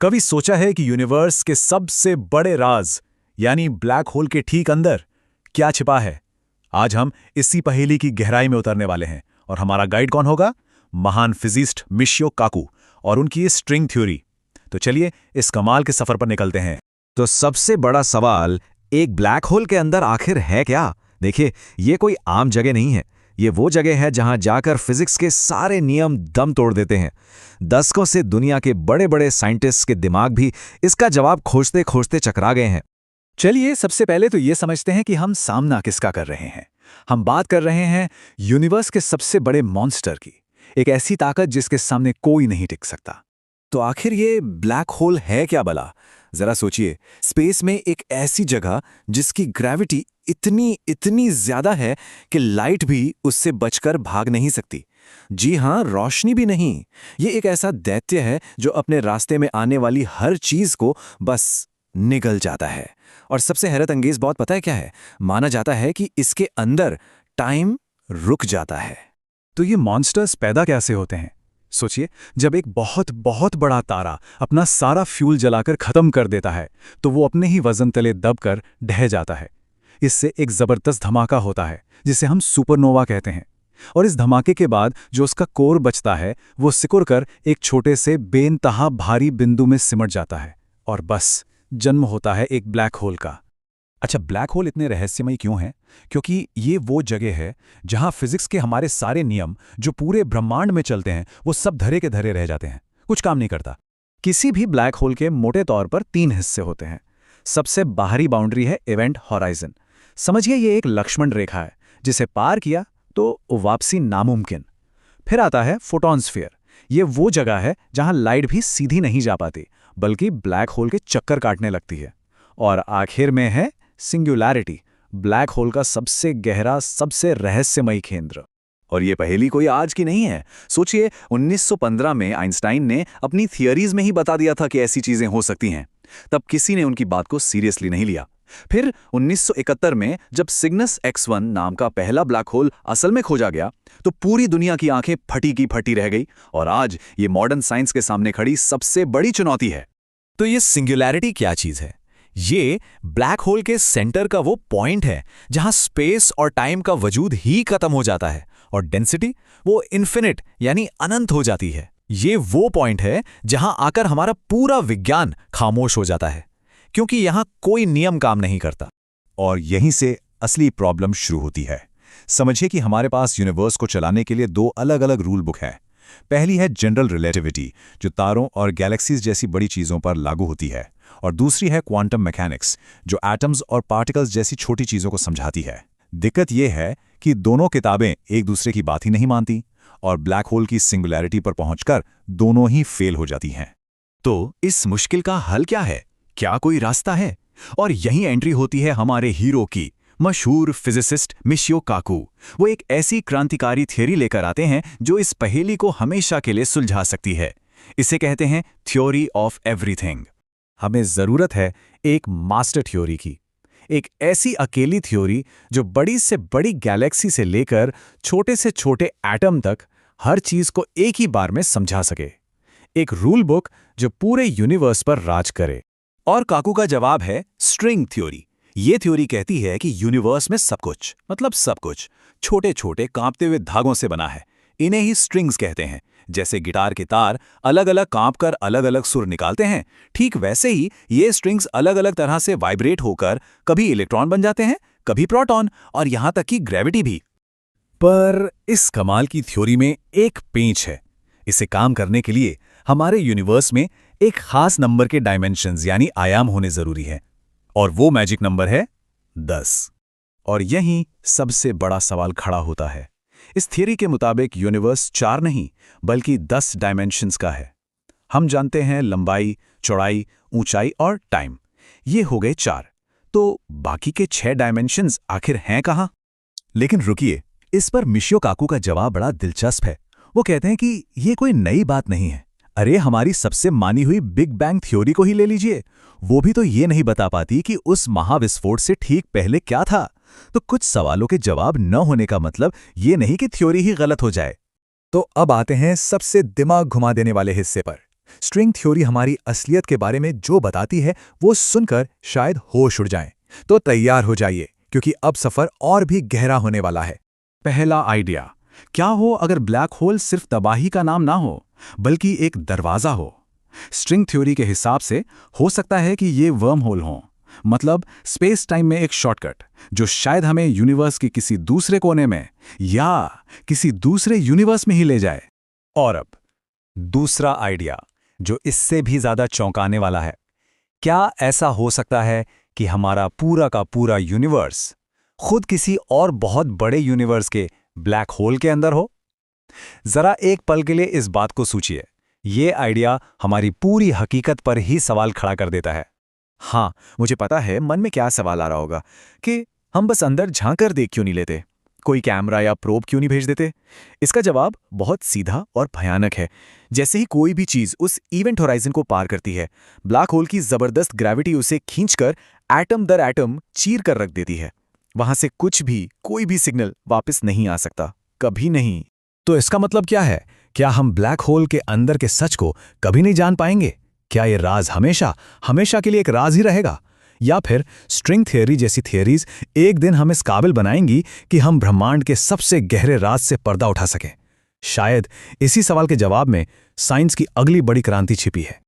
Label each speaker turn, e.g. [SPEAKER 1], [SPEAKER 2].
[SPEAKER 1] कभी सोचा है कि यूनिवर्स के सबसे बड़े राज यानी ब्लैक होल के ठीक अंदर क्या छिपा है? आज हम इसी पहेली की गहराई में उतरने वाले हैं और हमारा गाइड कौन होगा? महान फिजिस्ट मिशियो काकू और उनकी ये स्ट्रिंग थ्योरी। तो चलिए इस कमाल के सफर पर निकलते हैं।
[SPEAKER 2] तो सबसे बड़ा सवाल, एक ब्लैक होल के अंदर आखिर है क्या? देखिए, ये कोई आम जगह नहीं है। ये वो जगह है जहां जाकर फिजिक्स के सारे नियम दम तोड़ देते हैं। दशकों से दुनिया के बड़े बड़े साइंटिस्ट्स के दिमाग भी इसका जवाब खोजते खोजते चकरा गए हैं।
[SPEAKER 1] चलिए सबसे पहले तो ये समझते हैं कि हम सामना किसका कर रहे हैं। हम बात कर रहे हैं यूनिवर्स के सबसे बड़े मॉन्स्टर की, एक ऐसी ताकत जिसके सामने कोई नहीं टिक सकता।
[SPEAKER 3] तो आखिर ये ब्लैक होल है क्या भला? जरा सोचिए, स्पेस में एक ऐसी जगह जिसकी ग्रेविटी इतनी ज्यादा है कि लाइट भी उससे बचकर भाग नहीं सकती। जी हां, रोशनी भी नहीं। ये एक ऐसा दैत्य है जो अपने रास्ते में आने वाली हर चीज को बस निगल जाता है। और सबसे हैरत अंगेज बात पता है क्या है? माना जाता है कि इसके अंदर टाइम रुक जाता है।
[SPEAKER 1] तो ये मॉन्स्टर्स पैदा कैसे होते हैं? सोचिए, जब एक बहुत बहुत बड़ा तारा अपना सारा फ्यूल जलाकर खत्म कर देता है तो वो अपने ही वजन तले दबकर ढह जाता है। इससे एक जबरदस्त धमाका होता है जिसे हम सुपरनोवा कहते हैं। और इस धमाके के बाद जो उसका कोर बचता है वो सिकुड़कर एक छोटे से बेइंतहा भारी बिंदु में सिमट जाता है और बस जन्म होता है एक ब्लैक होल का। अच्छा, ब्लैक होल इतने रहस्यमय क्यों हैं? क्योंकि ये वो जगह है जहां फिजिक्स के हमारे सारे नियम जो पूरे ब्रह्मांड में चलते हैं वो सब धरे के धरे रह जाते हैं, कुछ काम नहीं करता। किसी भी ब्लैक होल के मोटे तौर पर 3 हिस्से होते हैं। सबसे बाहरी बाउंड्री है इवेंट हॉराइजन। समझिए ये एक लक्ष्मण रेखा है, जिसे पार किया तो वापसी नामुमकिन। फिर आता है फोटॉन स्फीयर। ये वो जगह है जहां लाइट भी सीधी नहीं जा पाती बल्कि ब्लैक होल के चक्कर काटने लगती है। और आखिर में है सिंगुलैरिटी, ब्लैक होल का सबसे गहरा, सबसे रहस्यमयी केंद्र।
[SPEAKER 3] और ये पहेली कोई आज की नहीं है। सोचिए, 1915 में आइंस्टाइन ने अपनी थियरीज में ही बता दिया था कि ऐसी चीजें हो सकती हैं। तब किसी ने उनकी बात को सीरियसली नहीं लिया। फिर 1971 में जब सिग्नस X1 नाम का पहला ब्लैक होल असल में खोजा गया तो पूरी दुनिया की आंखें फटी की फटी रह गई। और आज ये मॉडर्न साइंस के सामने खड़ी सबसे बड़ी चुनौती है।
[SPEAKER 2] तो ये सिंगुलैरिटी क्या चीज है? ये ब्लैक होल के सेंटर का वो पॉइंट है जहां स्पेस और टाइम का वजूद ही खत्म हो जाता है और डेंसिटी वो इन्फिनिट यानी अनंत हो जाती है। ये वो पॉइंट है जहां आकर हमारा पूरा विज्ञान खामोश हो जाता है, क्योंकि यहां कोई नियम काम नहीं करता।
[SPEAKER 1] और यहीं से असली प्रॉब्लम शुरू होती है। समझिए कि हमारे पास यूनिवर्स को चलाने के लिए 2 अलग अलग रूल बुक हैं। पहली है जनरल रिलेटिविटी, जो तारों और गैलेक्सीज जैसी बड़ी चीज़ों पर लागू होती है, और दूसरी है क्वांटम मैकेनिक्स, जो एटम्स और पार्टिकल्स जैसी छोटी चीज़ों को समझाती है। दिक्कत यह है कि दोनों किताबें एक दूसरे की बात ही नहीं मानती और ब्लैक होल की सिंगुलैरिटी पर पहुंचकर दोनों ही फेल हो जाती हैं।
[SPEAKER 2] तो इस मुश्किल का हल क्या है? क्या कोई रास्ता है? और यहीं एंट्री होती है हमारे हीरो की, मशहूर फिजिसिस्ट मिशियो काकू। वो एक ऐसी क्रांतिकारी थियरी लेकर आते हैं जो इस पहेली को हमेशा के लिए सुलझा सकती है। इसे कहते हैं थ्योरी ऑफ एवरीथिंग।
[SPEAKER 1] हमें जरूरत है एक मास्टर थ्योरी की, एक ऐसी अकेली थ्योरी जो बड़ी से बड़ी गैलेक्सी से लेकर छोटे से छोटे एटम तक हर चीज को एक ही बार में समझा सके। एक रूल बुक जो पूरे यूनिवर्स पर राज करे।
[SPEAKER 3] और काकू का जवाब है स्ट्रिंग थ्योरी। ये थ्योरी कहती है कि यूनिवर्स में सब कुछ, मतलब सब कुछ, छोटे छोटे कांपते हुए धागों से बना है। इन्हें ही स्ट्रिंग्स कहते हैं। जैसे गिटार के तार अलग अलग कांपकर अलग अलग सुर निकालते हैं, ठीक वैसे ही ये स्ट्रिंग्स अलग अलग तरह से वाइब्रेट होकर कभी इलेक्ट्रॉन बन जाते हैं, कभी प्रोटॉन, और यहां तक कि ग्रेविटी भी।
[SPEAKER 1] पर इस कमाल की थ्योरी में एक पेंच है। इसे काम करने के लिए हमारे यूनिवर्स में एक खास नंबर के डायमेंशंस यानी आयाम होने जरूरी है, और वो मैजिक नंबर है 10। और यहीं सबसे बड़ा सवाल खड़ा होता है। इस थियरी के मुताबिक यूनिवर्स 4 नहीं बल्कि 10 डायमेंशंस का है। हम जानते हैं लंबाई, चौड़ाई, ऊंचाई और टाइम, ये हो गए 4। तो बाकी के 6 डायमेंशंस आखिर हैं कहां? लेकिन रुकिए, इस पर मिशियो काकू का जवाब बड़ा दिलचस्प है। वो कहते हैं कि ये कोई नई बात नहीं है। अरे, हमारी सबसे मानी हुई बिग बैंग थ्योरी को ही ले लीजिए। वो भी तो ये नहीं बता पाती कि उस महाविस्फोट से ठीक पहले क्या था। तो कुछ सवालों के जवाब न होने का मतलब ये नहीं कि थ्योरी ही गलत हो जाए। तो अब आते हैं सबसे दिमाग घुमा देने वाले हिस्से पर। स्ट्रिंग थ्योरी हमारी असलियत के बारे में जो बताती है वो सुनकर शायद होश उड़ जाएं। तो तैयार हो जाइए, क्योंकि अब सफर और भी गहरा होने वाला है। पहला आइडिया, क्या हो अगर ब्लैक होल सिर्फ तबाही का नाम ना हो, बल्कि एक दरवाजा हो। स्ट्रिंग थ्योरी के हिसाब से हो सकता है कि ये वर्म होल हो, मतलब स्पेस टाइम में एक शॉर्टकट जो शायद हमें यूनिवर्स के किसी दूसरे कोने में या किसी दूसरे यूनिवर्स में ही ले जाए।
[SPEAKER 2] और अब दूसरा आइडिया, जो इससे भी ज्यादा चौंकाने वाला है। क्या ऐसा हो सकता है कि हमारा पूरा का पूरा यूनिवर्स खुद किसी और बहुत बड़े यूनिवर्स के ब्लैक होल के अंदर हो? जरा एक पल के लिए इस बात को सोचिए। ये आइडिया हमारी पूरी हकीकत पर ही सवाल खड़ा कर देता है।
[SPEAKER 3] हाँ, मुझे पता है मन में क्या सवाल आ रहा होगा कि हम बस अंदर झांक कर देख क्यों नहीं लेते, कोई कैमरा या प्रोब क्यों नहीं भेज देते। इसका जवाब बहुत सीधा और भयानक है। जैसे ही कोई भी चीज उस इवेंट होराइजन को पार करती है, ब्लैक होल की जबरदस्त ग्रेविटी उसे खींचकर एटम दर एटम चीर कर रख देती है। वहां से कुछ भी, कोई भी सिग्नल वापस नहीं आ सकता, कभी नहीं।
[SPEAKER 2] तो इसका मतलब क्या है? क्या हम ब्लैक होल के अंदर के सच को कभी नहीं जान पाएंगे? क्या ये राज हमेशा हमेशा के लिए एक राज ही रहेगा? या फिर स्ट्रिंग थियरी जैसी थियरीज एक दिन हम इस काबिल बनाएंगी कि हम ब्रह्मांड के सबसे गहरे राज से पर्दा उठा सकें? शायद इसी सवाल के जवाब में साइंस की अगली बड़ी क्रांति छिपी है।